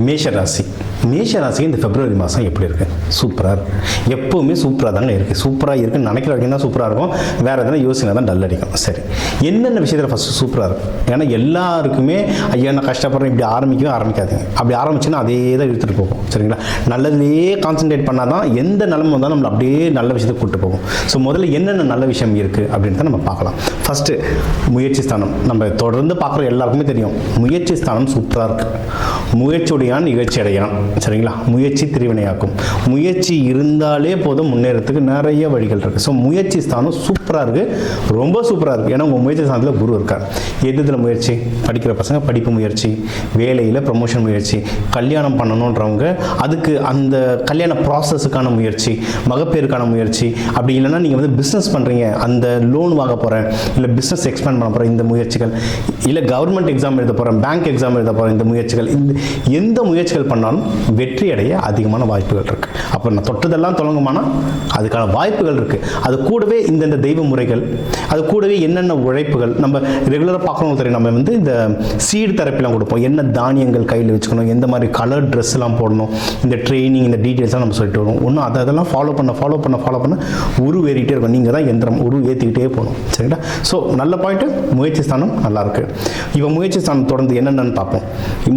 மேஷராசி. மேஷராசிக்கு இந்த பிப்ரவரி மாதம் எப்படி இருக்குது? சூப்பராக இருக்குது. எப்போவுமே சூப்பராக தாங்க இருக்குது. சூப்பராக இருக்குன்னு நினைக்கிற வரைக்கும் தான் சூப்பராக இருக்கும். வேறு எதனா யோசினா தான் டல் அடிக்கும். சரி, என்னென்ன விஷயத்தில் ஃபஸ்ட்டு சூப்பராக இருக்கும்? ஏன்னா எல்லாருக்குமே ஐயா நான் கஷ்டப்படுறேன் இப்படி ஆரம்பிக்காதீங்க. அப்படி ஆரம்பிச்சுன்னா அதே தான் இழுத்துட்டு போகும். சரிங்களா? நல்லதுலேயே கான்சன்ட்ரேட் பண்ணால் தான் எந்த நிலைமை வந்தாலும் நம்மளை அப்படியே நல்ல விஷயத்தை கூப்பிட்டு போகும். ஸோ முதல்ல என்னென்ன நல்ல விஷயம் இருக்குது அப்படின்னு தான் நம்ம பார்க்கலாம். ஃபஸ்ட்டு முயற்சி ஸ்தானம். நம்ம தொடர்ந்து பார்க்குற எல்லாருக்குமே தெரியும் முயற்சி ஸ்தானம் சூப்பராக இருக்குது. முயற்சியுடையான் நிகழ்ச்சி அடையான். சரிங்களா? முயற்சி திருவினையாக்கும். முயற்சி இருந்தாலே போதும், முன்னேறத்துக்கு நிறைய வழிகள் இருக்குது. ஸோ முயற்சி ஸ்தானம் சூப்பராக இருக்குது, ரொம்ப சூப்பராக இருக்குது. ஏன்னா உங்கள் முயற்சி ஸ்தானத்தில் குரு இருக்கார். எதுல முயற்சி? படிக்கிற பசங்க படிப்பு முயற்சி, வேலையில் ப்ரமோஷன் முயற்சி, கல்யாணம் பண்ணணுன்றவங்க அதுக்கு அந்த கல்யாண ப்ராசஸுக்கான முயற்சி, மகப்பேருக்கான முயற்சி, அப்படி இல்லைன்னா நீங்கள் வந்து பிஸ்னஸ் பண்ணுறீங்க, அந்த லோன் வாங்க போகிறேன், இல்லை பிஸ்னஸ் எக்ஸ்பேண்ட் பண்ண போகிறேன், இந்த முயற்சிகள், இல்லை கவர்மெண்ட் எக்ஸாம் எழுத போகிறேன், பேங்க் எக்ஸாம் எழுத போகிறேன், இந்த முயற்சிகள், எந்த முயற்சிகள் பண்ணாலும் வெற்றி அடைய அதிகமான வாய்ப்புகள் இருக்குது. அப்போ நான் தொட்டதெல்லாம் தொடங்குமானா அதுக்கான வாய்ப்புகள் இருக்குது. அது கூடவே இந்தந்த தெய்வ முறைகள், அது கூடவே என்னென்ன உழைப்புகள் நம்ம ரெகுலராக பார்க்கணும் தெரியும். நம்ம வந்து இந்த சீடு தெரப்பிலாம் கொடுப்போம். என்ன தானியங்கள் கையில் வச்சுக்கணும், எந்த மாதிரி கலர் ட்ரெஸ்லாம் போடணும், இந்த ட்ரைனிங், இந்த டீட்டெயில்ஸ்லாம் நம்ம சொல்லிட்டு வருவோம். ஒன்றும் அதெல்லாம் ஃபாலோ பண்ண உருவேறிட்டே இருக்கும். நீங்கள் தான் எந்திரம் ஏற்றிக்கிட்டே போகணும். சரிங்களா? ஸோ நல்ல பாயிண்ட்டு, முயற்சி ஸ்தானம் நல்லாயிருக்கு. இப்போ முயற்சி ஸ்தானம் தொடர்ந்து என்னென்னு பார்ப்போம்.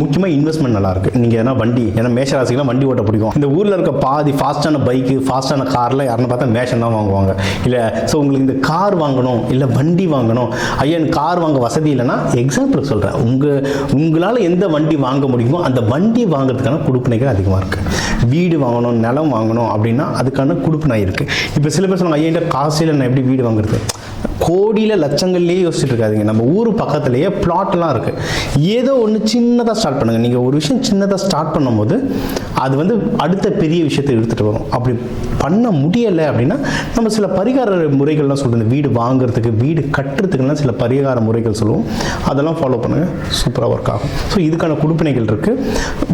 முக்கியமாக இன்வெஸ்ட்மெண்ட் நல்லாயிருக்கு. நீங்கள் எதனா வண்டி, ஏன்னா மேஷராசிக்கெலாம் வண்டி ஓட்ட பிடிக்கும். இந்த ஊரில் இருக்க பாதி ஃபாஸ்ட்டான பைக்கு, ஃபாஸ்ட்டான காரில் யாருன்னு பார்த்தா மேஷன் தான் வாங்குவாங்க. இல்லை ஸோ உங்களுக்கு இந்த கார் வாங்கணும், இல்லை வண்டி வாங்கணும், ஐயா எனக்கு கார் வாங்க வசதி இல்லைன்னா எக்ஸாம்பிள் சொல்கிறேன், உங்களால் எந்த வண்டி வாங்க முடியுமோ அந்த வண்டி வாங்குறதுக்கான கொடுப்பினைகள் அதிகமாக இருக்குது. வீடு வாங்கணும், நிலம் வாங்கணும் அப்படின்னா அதுக்கான கொடுப்பினை இருக்குது. இப்போ சில பேர் சொல்லுவாங்க, ஐயா காசு இல்லை நான் எப்படி வீடு வாங்குறது? கோடியில் லட்சங்கள்லேயே யோசிச்சுட்டு இருக்காதிங்க. நம்ம ஊர் பக்கத்துலேயே பிளாட்லாம் இருக்குது. ஏதோ ஒன்று சின்னதாக ஸ்டார்ட் பண்ணுங்கள். நீங்கள் ஒரு விஷயம் சின்னதாக ஸ்டார்ட் பண்ணும்போது அது வந்து அடுத்த பெரிய விஷயத்தை எடுத்துகிட்டு வரும். அப்படி பண்ண முடியலை அப்படின்னா நம்ம சில பரிகார முறைகள்லாம் சொல்லுவோம். வீடு வாங்குறதுக்கு, வீடு கட்டுறதுக்குலாம் சில பரிகார முறைகள் சொல்லுவோம். அதெல்லாம் ஃபாலோ பண்ணுங்கள், சூப்பராக ஒர்க் ஆகும். ஸோ இதுக்கான கொடுப்பினைகள் இருக்குது.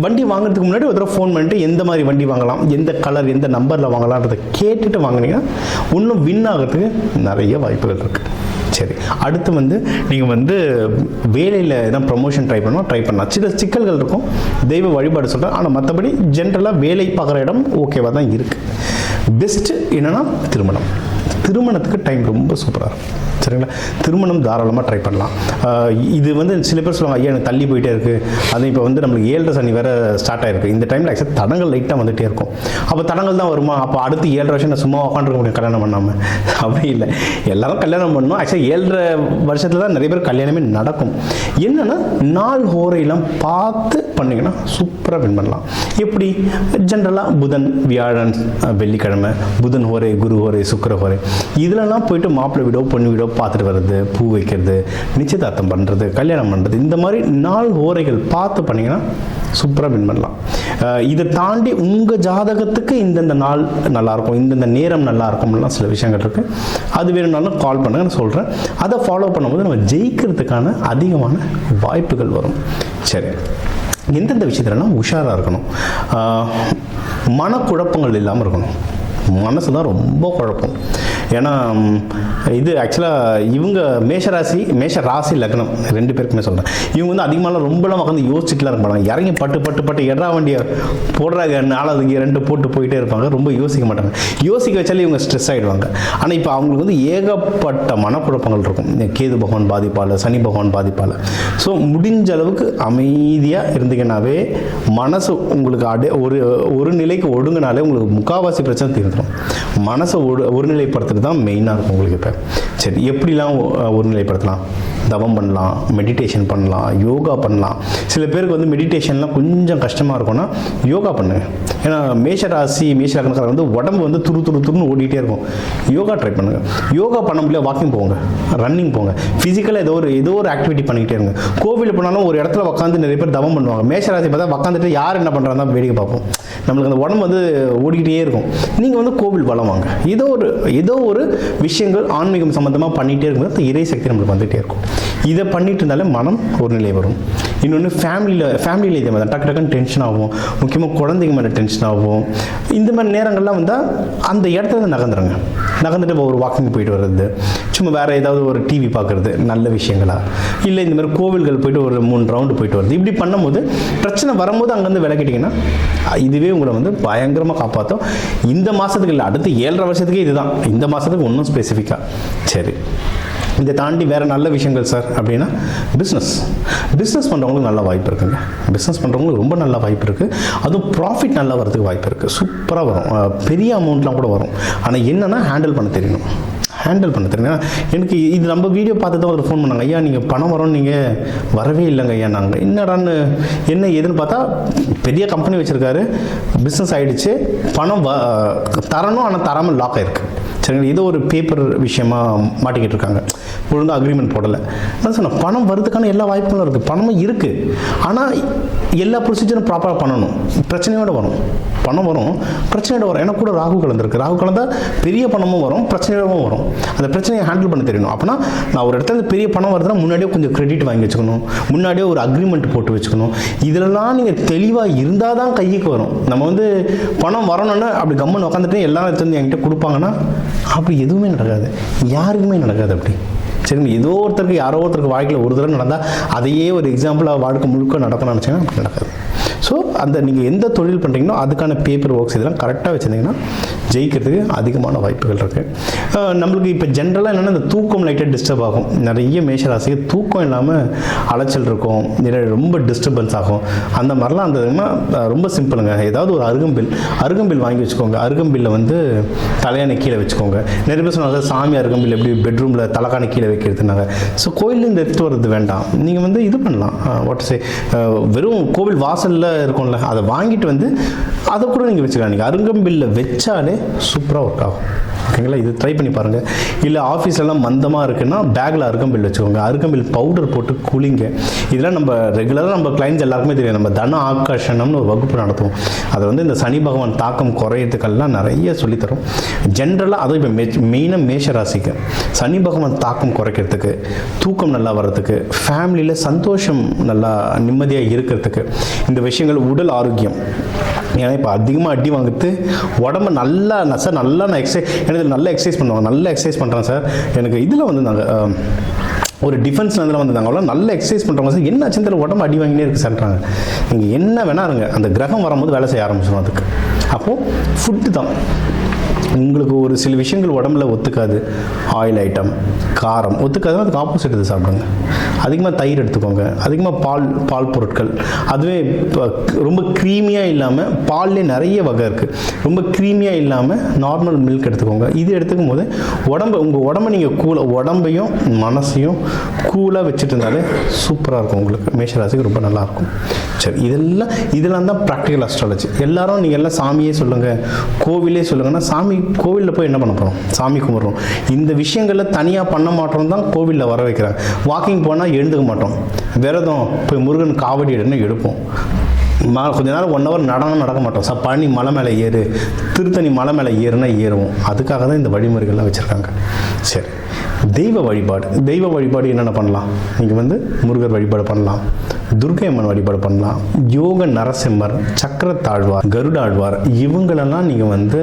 வண்டி வாங்குறதுக்கு முன்னாடி ஒரு தடவை ஃபோன் பண்ணிட்டு எந்த மாதிரி வண்டி வாங்கலாம், எந்த கலர், எந்த நம்பரில் வாங்கலான்றதை கேட்டுட்டு வாங்கினீங்கன்னா இன்னும் வின் ஆகிறதுக்கு நிறைய வாய்ப்புகள் இருக்குது. சரி, அடுத்து வந்து நீங்கள் வந்து வேலையில் எதாவது ப்ரமோஷன் ட்ரை பண்ணலாம். சில சிக்கல்கள் இருக்கும், தெய்வ வழிபாடு சொல்கிறேன். ஆனால் மற்றபடி ஜென்ரலாக வேலை பார்க்குற இடம் ஓகேவாக தான் இருக்குது. பெஸ்ட்டு என்னென்னா திருமணத்துக்கு டைம் ரொம்ப சூப்பராக இருக்கும். சரிங்களா? திருமணம் தாராளமாக ட்ரை பண்ணலாம். இது வந்து சில பேர் சொல்லுவாங்க, ஐயா எனக்கு தள்ளி போயிட்டே இருக்குது. அது இப்போ வந்து நம்மளுக்கு 7.5 சனி வேறு ஸ்டார்ட் ஆகிருக்கு. இந்த டைமில் ஆக்சுவலாக தடங்கள் லைட்டாக வந்துகிட்டே இருக்கும். அப்போ தடங்கள் தான் வருமா? அப்போ அடுத்து 7.5 வருஷம் நான் சும்மா உட்காந்துருக்க முடியும் கல்யாணம் பண்ணாமல்? அப்படி இல்லை, எல்லாரும் கல்யாணம் பண்ணணும். ஆக்சுவலாக 7.5 வருஷத்தில் தான் நிறைய பேர் கல்யாணமே நடக்கும். என்னென்னா நாள் ஹோரையெல்லாம் பார்த்து பண்ணிங்கன்னா சூப்பராக வின் பண்ணலாம். எப்படி? ஜென்ரலாக புதன், வியாழன், வெள்ளிக்கிழமை, புதன் ஹோரை, குரு ஹோரை, சுக்கிர ஹோரை, இதிலலாம் போயிட்டு மாப்பிள்ளை வீடோ பொண்ணு வீடோ பார்த்துட்டு வர்றது, பூ வைக்கிறது, நிச்சயதார்த்தம் பண்ணுறது, கல்யாணம் பண்ணுறது, இந்த மாதிரி நாள் ஓரைகள் பார்த்து பண்ணிங்கன்னா சூப்பராக வின் பண்ணலாம். இதை தாண்டி உங்கள் ஜாதகத்துக்கு இந்தந்த நாள் நல்லாயிருக்கும், இந்தந்த நேரம் நல்லாயிருக்கும்லாம் சில விஷயங்கள் இருக்குது. அது வேணும்னாலும் கால் பண்ணுங்க, நான் சொல்கிறேன். அதை ஃபாலோ பண்ணும்போது நம்ம ஜெயிக்கிறதுக்கான அதிகமான வாய்ப்புகள் வரும். சரி, எந்தெந்த விஷயத்துலலாம் உஷாராக இருக்கணும்? மனக்குழப்பங்கள் இல்லாமல் இருக்கணும். மனசு தான் ரொம்ப குழப்பம். ஏன்னா இது ஆக்சுவலாக இவங்க மேஷ ராசி லக்னம் 2 பேருக்குமே சொல்கிறேன். இவங்க வந்து அதிகமாகலாம் ரொம்பலாம் உட்காந்து யோசிச்சுட்டுலாம் இருக்க மாட்டாங்க. இறங்கி பட்டு எடா வண்டியை போடுறாங்க, 4 போட்டு போயிட்டே இருப்பாங்க. ரொம்ப யோசிக்க மாட்டாங்க. யோசிக்க வச்சாலே இவங்க ஸ்ட்ரெஸ் ஆகிடுவாங்க. ஆனால் இப்போ அவங்களுக்கு வந்து ஏகப்பட்ட மனக்குழப்பங்கள் இருக்கும். கேது பகவான் பாதிப்பால், சனி பகவான் பாதிப்பால். ஸோ முடிஞ்ச அளவுக்கு அமைதியாக இருந்தீங்கன்னாவே மனசு உங்களுக்கு ஒரு நிலைக்கு ஒடுங்கினாலே உங்களுக்கு முக்கால்வாசி பிரச்சனை தீர்ந்துடும். மனசை ஒருநிலைப்படுத்துறது தான் மெயினாக இருக்கும் உங்களுக்கு. இப்போ சரி, எப்படிலாம் ஒருநிலைப்படுத்தலாம்? தவம் பண்ணலாம், மெடிடேஷன் பண்ணலாம், யோகா பண்ணலாம். சில பேருக்கு வந்து மெடிடேஷன்லாம் கொஞ்சம் கஷ்டமாக இருக்கும்னா யோகா பண்ணுங்க. ஏன்னா மேஷராசி லக்னக்காரங்க வந்து உடம்பு வந்து துருன்னு ஓடிட்டே இருக்கும். யோகா ட்ரை பண்ணுங்க. யோகா பண்ண முடியல, வாக்கிங் போங்க, ரன்னிங் போங்க, ஃபிசிக்கலாக ஏதோ ஒரு ஆக்டிவிட்டி பண்ணிக்கிட்டே இருங்க. கோவிலில் போனாலும் ஒரு இடத்துல உட்காந்து நிறைய பேர் தவம் பண்ணுவாங்க. மேஷராசி பார்த்தா உட்காந்துட்டு யார் என்ன பண்ணுறாங்க வேடிக்கை பார்ப்போம். நம்மளுக்கு அந்த உடம்பு வந்து ஓடிக்கிட்டே இருக்கும். நீங்கள் வந்து கோவில் வளம் வாங்க. ஏதோ ஒரு விஷயங்கள் ஆன்மீகம் சம்மந்தமாக பண்ணிகிட்டே இருக்கும்போது இறை சக்தி நம்மளுக்கு வந்துகிட்டே இருக்கும். இதை பண்ணிட்டு இருந்தாலே மனம் ஒரு நிலை வரும். இன்னொன்று ஃபேமிலியில் இதே மாதிரி டக்குன்னு டென்ஷன் ஆகும். முக்கியமாக குழந்தைங்க மேலே டென்ஷன் ஆகும். இந்த மாதிரி நேரங்கள்லாம் வந்தால் அந்த இடத்துல நகர்ந்துருங்க. நகர்ந்துட்டு ஒரு வாக்கிங் போயிட்டு வர்றது, சும்மா வேறு ஏதாவது ஒரு டிவி பார்க்குறது, நல்ல விஷயங்களா, இல்லை இந்த மாதிரி கோவில்கள் போயிட்டு ஒரு 3 ரவுண்டு போயிட்டு வருது. இப்படி பண்ணும்போது பிரச்சனை வரும்போது அங்கேருந்து விலகிட்டிங்கன்னா இதுவே உங்களை வந்து பயங்கரமாக காப்பாற்றும். இந்த மாதத்துக்கு இல்லை, அடுத்து 7.5 வருஷத்துக்கே இதுதான். இந்த மாதத்துக்கு ஒன்றும் ஸ்பெசிஃபிக்காக. சரி, இதை தாண்டி வேறு நல்ல விஷயங்கள் சார் அப்படின்னா பிஸ்னஸ் பண்ணுறவங்களுக்கு நல்ல வாய்ப்பு இருக்குங்க. பிஸ்னஸ் பண்ணுறவங்களுக்கு ரொம்ப நல்ல வாய்ப்பு இருக்குது. அதுவும் ப்ராஃபிட் நல்லா வரதுக்கு வாய்ப்பு இருக்குது. சூப்பராக வரும், பெரிய அமௌண்ட்லாம் கூட வரும். ஆனால் என்னென்னா ஹேண்டில் பண்ண தெரியணும். எனக்கு இது நம்ம வீடியோ பார்த்து தான் ஒரு ஃபோன் பண்ணாங்க, ஐயா நீங்கள் பணம் வரோன்னு நீங்கள் வரவே இல்லைங்க ஐயா. நாங்கள் என்னடான்னு என்ன ஏதுன்னு பார்த்தா பெரிய கம்பெனி வச்சுருக்காரு, பிஸ்னஸ் ஆகிடுச்சு, பணம் தரணும் ஆனால் தராமல் லாக் ஆகிருக்கு. சரிங்களா, ஏதோ ஒரு பேப்பர் விஷயமா மாட்டிக்கிட்டு இருக்காங்க, ஒழுங்காக அக்ரிமெண்ட் போடலை. நான் சொன்னேன், பணம் வரதுக்கான எல்லா வாய்ப்புகளும் இருக்குது, பணமும் இருக்குது. ஆனால் எல்லா ப்ரொசீஜரும் ப்ராப்பராக பண்ணணும். பிரச்சனையோடு வரும், பணம் வரும், பிரச்சனையோட வரும். ஏன்னா கூட ராகு கலந்துருக்கு. ராகு கலந்தால் பெரிய பணமும் வரும், பிரச்சனையோடவும் வரும். அந்த பிரச்சனையை ஹேண்டில் பண்ண தெரியணும். அப்படின்னா நான் ஒரு இடத்துல பெரிய பணம் வருதுன்னா முன்னாடியே கொஞ்சம் கிரெடிட் வாங்கி வச்சுக்கணும், முன்னாடியே ஒரு அக்ரிமெண்ட் போட்டு வச்சுக்கணும். இதெல்லாம் நீங்கள் தெளிவாக இருந்தால் தான் கைக்கு வரும். நம்ம வந்து பணம் வரணும்னு அப்படி கம்மன் உட்காந்துட்டு எல்லா இடத்துல என்கிட்ட கொடுப்பாங்கன்னா அப்படி எதுவுமே நடக்காது, யாருக்குமே நடக்காது. அப்படி சரிங்க, ஏதோ ஒருத்தருக்கு யாரோ ஒருத்தருக்கு வாழ்க்கையில் ஒரு தடவை நடந்தால் அதையே ஒரு எக்ஸாம்பிளாக வாழ்க்கை முழுக்க நடக்கணும்னு நினச்சிங்கன்னா அப்படி நடக்காது. ஸோ அந்த நீங்கள் எந்த தொழில் பண்ணுறீங்களோ அதுக்கான பேப்பர் ஒர்க்ஸ் இதெல்லாம் கரெக்டாக வச்சுருந்தீங்கன்னா ஜெயிக்கிறதுக்கு அதிகமான வாய்ப்புகள் இருக்குது. நம்மளுக்கு இப்போ ஜென்ரலாக என்னென்னா இந்த தூக்கம் லைட்டாக டிஸ்டர்ப் ஆகும். நிறைய மேஷராசிக்கு தூக்கம் இல்லாமல் அலைச்சல் இருக்கும், ரொம்ப டிஸ்டர்பன்ஸ் ஆகும். அந்த மாதிரிலாம் இருந்ததுன்னா ரொம்ப சிம்பிளுங்க. ஏதாவது ஒரு அருகம்பில் வாங்கி வச்சுக்கோங்க. அருகம்பில்ல வந்து தலையானை கீழே வச்சுக்கோங்க. நிறைய பேர் சொன்னாங்க சாமி அருகம்பில் எப்படி பெட்ரூமில் தலைக்கான கீழே வைக்கிறதுனாங்க. ஸோ கோயிலேருந்து எடுத்துகிட்டு வர்றது வேண்டாம், நீங்கள் வந்து இது பண்ணலாம். வெறும் கோவில் வாசலில் இருக்கும்ல, அதை வாங்கிட்டு வந்து அதை கூட நீங்கள் வச்சுக்கலாம். நீங்கள் அருகம்பில்ல வச்சாலே சூப்பராக ஒர்க் ஆகும். ஓகேங்களா, இது ட்ரை பண்ணி பாருங்கள். இல்லை ஆஃபீஸ்லாம் மந்தமாக இருக்குன்னா பேக்கில் அருகம்பில் வச்சுக்கோங்க. அருகம்பில் பவுடர் போட்டு குளிங்க. இதெல்லாம் நம்ம ரெகுலராக நம்ம கிளைண்ட்ஸ் எல்லாருக்குமே தெரியும். நம்ம தன ஆகர்ஷணம்னு ஒரு வகுப்பு நடத்துவோம். அதை வந்து இந்த சனி பகவான் தாக்கம் குறையிறதுக்கெல்லாம் நிறைய சொல்லித்தரும். ஜென்ரலாக அதுவும் இப்போ மெயினாக மேஷராசிக்கு சனி பகவான் தாக்கம் குறைக்கிறதுக்கு, தூக்கம் நல்லா வர்றதுக்கு, ஃபேமிலியில் சந்தோஷம் நல்லா நிம்மதியாக இருக்கிறதுக்கு, இந்த விஷயங்கள், உடல் ஆரோக்கியம். ஏன்னா இப்போ அதிகமாக அடி வாங்குறது உடம்பு நல்லா சார், நல்லா நான் எனக்கு நல்லா எக்ஸசைஸ் பண்ணுவாங்க, நல்லா எக்ஸசைஸ் பண்ணுறேன் சார், எனக்கு இதில் வந்து நாங்கள் ஒரு டிஃபென்ஸ் அதில் வந்திருந்தாங்க, அவ்வளோ நல்ல எக்ஸசைஸ் பண்ணுறவங்க சார், என்ன ஆச்சுன்னு உடம்பு அடி வாங்கினே இருக்குது சார்ன்றாங்க. நீங்கள் என்ன வேணா இருங்க, அந்த கிரகம் வரும்போது வேலை செய்ய ஆரம்பிச்சிடும். அதுக்கு அப்போது ஃபுட்டு தான் உங்களுக்கு ஒரு சில விஷயங்கள் உடம்புல ஒத்துக்காது. ஆயில் ஐட்டம், காரம் ஒத்துக்காது, அதுக்கு ஆப்போசிட் இது சாப்பிடுங்க. அதிகமாக தயிர் எடுத்துக்கோங்க, அதிகமாக பால் பொருட்கள். அதுவே ரொம்ப க்ரீமியாக இல்லாமல், பால்லே நிறைய வகை இருக்குது, ரொம்ப க்ரீமியாக இல்லாமல் நார்மல் மில்க் எடுத்துக்கோங்க. இது எடுத்துக்கும் போது உங்கள் உடம்பை நீங்கள் உடம்பையும் மனசையும் கூலாக வச்சுட்டு இருந்தாலே சூப்பராக இருக்கும். உங்களுக்கு மேஷராசிக்கு ரொம்ப நல்லாயிருக்கும். சரி, இதெல்லாம் தான் ப்ராக்டிக்கல் அஸ்ட்ராலஜி. எல்லாரும் நீங்கள் எல்லாம் சாமியே சொல்லுங்கள், கோவிலே சொல்லுங்கன்னா, சாமி கோவிலில் போய் என்ன பண்ண போகிறோம்? சாமி கும்பிட்றோம். இந்த விஷயங்களில் தனியாக பண்ண மாட்டோம் தான் கோவிலில் வர வைக்கிறாங்க. வாக்கிங் போனால் எழுந்துக்க மாட்டோம், விரதம் போய் முருகன் காவடி எடுன்னு எடுப்போம். கொஞ்ச நேரம் 1 hour நடக்க மாட்டோம். பழனி மலை மேலே ஏறு, திருத்தணி மலை மேலே ஏறுனா ஏறுவோம். அதுக்காக தான் இந்த வழிமுறைகள்லாம் வச்சுருக்காங்க. சரி, தெய்வ வழிபாடு என்னென்ன பண்ணலாம்? நீங்கள் வந்து முருகர் வழிபாடு பண்ணலாம், துர்க்கை அம்மன் வழிபாடு பண்ணலாம், யோக நரசிம்மர், சக்கரத்தாழ்வார், கருடாழ்வார், இவங்களெல்லாம் நீங்கள் வந்து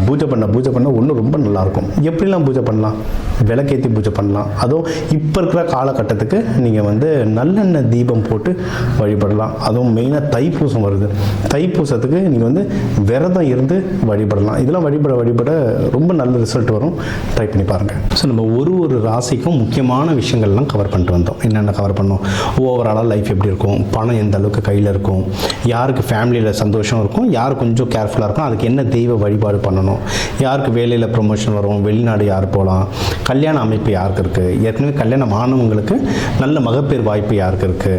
பூஜை பண்ண ஒன்று ரொம்ப நல்லாயிருக்கும். எப்படிலாம் பூஜை பண்ணலாம்? விளக்கேற்றி பூஜை பண்ணலாம். அதுவும் இப்போ இருக்கிற காலகட்டத்துக்கு நீங்கள் வந்து நல்லெண்ணெய் தீபம் போட்டு வழிபடலாம். அதுவும் மெயினாக தைப்பூசம் வருது, தைப்பூசத்துக்கு நீங்கள் வந்து விரதம் இருந்து வழிபடலாம். இதெல்லாம் வழிபட ரொம்ப நல்ல ரிசல்ட் வரும். ட்ரை பண்ணி பாருங்கள். ஸோ நம்ம ஒரு ராசிக்கும் முக்கியமான விஷயங்கள்லாம் கவர் பண்ணிட்டு வந்தோம். என்னென்ன கவர் பண்ணோம்? ஓவராலாக லைஃப் எப்படி இருக்கும், பணம் எந்த அளவுக்கு கையில் இருக்கும், யாருக்கு ஃபேமிலியில் சந்தோஷம் இருக்கும், யார் கொஞ்சம் கேர்ஃபுல்லாக இருக்கும், அதுக்கு என்ன தெய்வ வழிபாடு பண்ணணும், யாருக்கு வேலையில் ப்ரொமோஷன் வரும், வெளிநாடு யார் போகலாம், கல்யாண அமைப்பு யாருக்கு இருக்குது, ஏற்கனவே கல்யாணம் ஆனவங்களுக்கு நல்ல மகப்பேறு வாய்ப்பு யாருக்கு இருக்குது,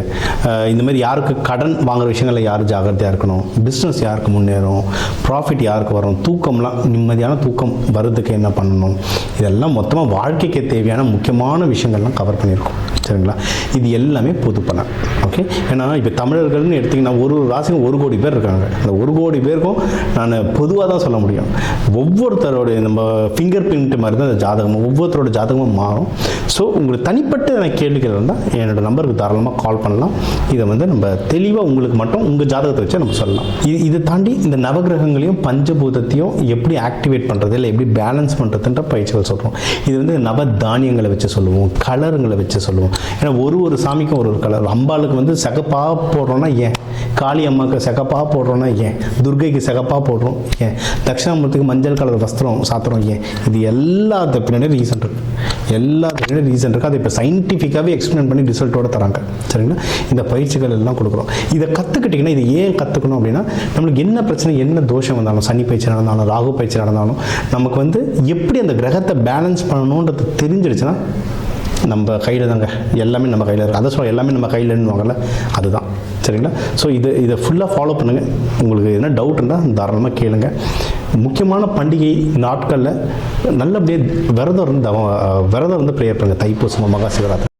இந்த மாதிரி யாருக்கு கடன் வாங்குகிற விஷயங்களில் யார் ஜாகிரதையாக இருக்கணும், பிஸ்னஸ் யாருக்கு முன்னேறும், ப்ராஃபிட் யாருக்கு வரும், தூக்கம்லாம் நிம்மதியான தூக்கம் வருதுக்கு என்ன பண்ணணும், இதெல்லாம் மொத்தமாக வாழ்க்கைக்கு தேவையான முக்கியமான விஷயங்கள்லாம் கவர் பண்ணியிருக்கோம். சரிங்களா? இது எல்லாமே பொதுப்பணம். ஓகே, ஏன்னா இப்போ தமிழர்கள்னு எடுத்திங்கன்னா ஒரு ராசிக்கும் 1 கோடி பேர் இருக்காங்க. அந்த 1 கோடி பேருக்கும் நான் பொதுவாக தான் சொல்ல முடியும். ஒவ்வொருத்தரோடைய நம்ம ஃபிங்கர் பிரிண்ட் மாதிரி தான் அந்த ஜாதகமும் ஒவ்வொருத்தரோட ஜாதகமும் மாறும். ஸோ உங்களுக்கு தனிப்பட்ட கேள்விகள் இருந்தால் என்னோட நம்பருக்கு தாராளமாக கால் பண்ணலாம். இதை வந்து நம்ம தெளிவாக உங்களுக்கு மட்டும் உங்கள் ஜாதகத்தை வச்சு நம்ம சொல்லலாம். இதை தாண்டி இந்த நவகிரகங்களையும் பஞ்சபூதத்தையும் எப்படி ஆக்டிவேட் பண்ணுறது இல்லை எப்படி பேலன்ஸ் பண்ணுறதுன்ற பயிற்சிகள் சொல்கிறோம். இது வந்து நவ தானியங்களை வச்சு சொல்லுவோம், கலருங்களை வச்சு சொல்லுவோம். ஏன்னா ஒரு சாமிக்கும் ஒரு கலர். அம்பாளுக்கு வந்து சிகப்பாக போடுறோன்னா ஏன், காளி அம்மாவுக்கு சிகப்பாக போடுறோன்னா ஏன், துர்கைக்கு சிகப்பாக போடுறோம் ஏன், தட்சிணாமூர்த்திக்கு மஞ்சள் கலர் வஸ்திரம் சாத்துறோம் ஏன், இது எல்லாத்த பின்னாடி ரீசன் இருக்குது. அதை இப்போ சயின்டிஃபிக்காகவே எக்ஸ்பிளைன் பண்ணி ரிசல்ட்டோட தராங்க. சரிங்களா? இந்த பயிற்சிகள் எல்லாம் கொடுக்குறோம். இதை கற்றுக்கிட்டிங்கன்னா இது ஏன் கற்றுக்கணும் அப்படின்னா நம்மளுக்கு என்ன பிரச்சனை, என்ன தோஷம் வந்தாலும், சனி பயிற்சி நடந்தாலும், ராகு பயிற்சி நடந்தாலும் நமக்கு வந்து எப்படி அந்த கிரகத்தை பேலன்ஸ் பண்ணணுன்றது தெரிஞ்சிடுச்சுன்னா நம்ம கையில் தாங்க, எல்லாமே நம்ம கையில் இருக்குது. அதை சொல்ல எல்லாமே நம்ம கையில்னுவாங்கல்ல, அதுதான். சரிங்களா? ஸோ இதை ஃபுல்லாக ஃபாலோ பண்ணுங்கள். உங்களுக்கு என்ன டவுட் இருந்தால் தாராளமாக கேளுங்க. முக்கியமான பண்டிகை நாட்களில் நல்லபடியாக விரதம் இருந்து ப்ரேயர் பண்ணுங்கள். தைப்பூசம், மகா சிவராத்திரி.